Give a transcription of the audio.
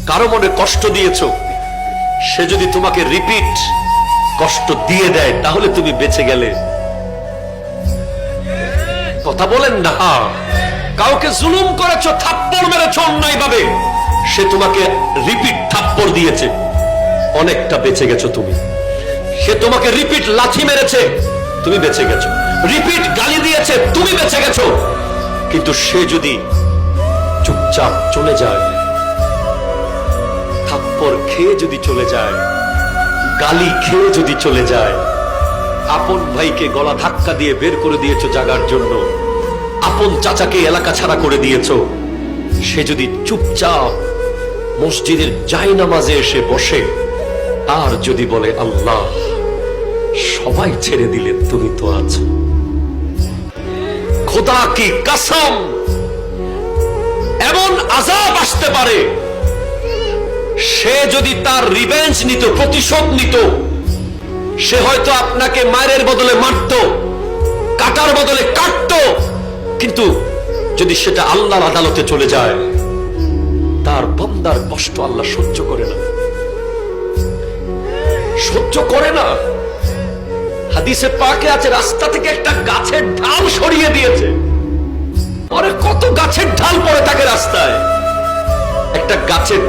কারো মনে কষ্ট দিয়েছো, সে যদি তোমাকে রিপিট কষ্ট দিয়ে দেয় তাহলে তুমি বেঁচে গেলে। কথা বলেন না। কাউকে জুলুম করেছো, থাপ্পড় মেরেছো অন্যায় ভাবে, সে তোমাকে রিপিট থাপ্পড় দিয়েছে, অনেকটা বেঁচে গেছো তুমি। সে তোমাকে রিপিট লাথি মেরেছে, তুমি বেঁচে গেছো। রিপিট গালি দিয়েছে, তুমি বেঁচে গেছো। কিন্তু সে যদি চুপচাপ চলে যায়, থাপ্পড় খেয়ে যদি চলে যায়, গালি খেয়ে যদি চলে যায়, আপন ভাইকে গলা ধাক্কা দিয়ে বের করে দিয়েছো জাগার জন্য, আপন চাচাকে এলাকা ছাড়া করে দিয়েছো, সে যদি চুপচাপ মসজিদের জায়নামাজে এসে বসে আর যদি বলে আল্লাহ সবাই ছেড়ে দিলে তুমি তো আছো, খোদা কি কসম এমন আযাব আসতে পারে, সে যদি তার রিভেঞ্জ নিত, প্রতিশোধ নিত, সে হয়তো আপনাকে মায়ের বদলে মারত, কাটার বদলে কাটত, কিন্তু যদি সেটা আল্লাহর আদালতে চলে যায়, তার বান্দার কষ্ট আল্লাহ সহ্য করে না, সহ্য করে না। হাদিসে পাকে আছে, রাস্তা থেকে একটা গাছের ঢাল সরিয়ে দিয়েছে। আরে কত গাছের ঢাল পড়ে থাকে রাস্তায়, একটা গাছের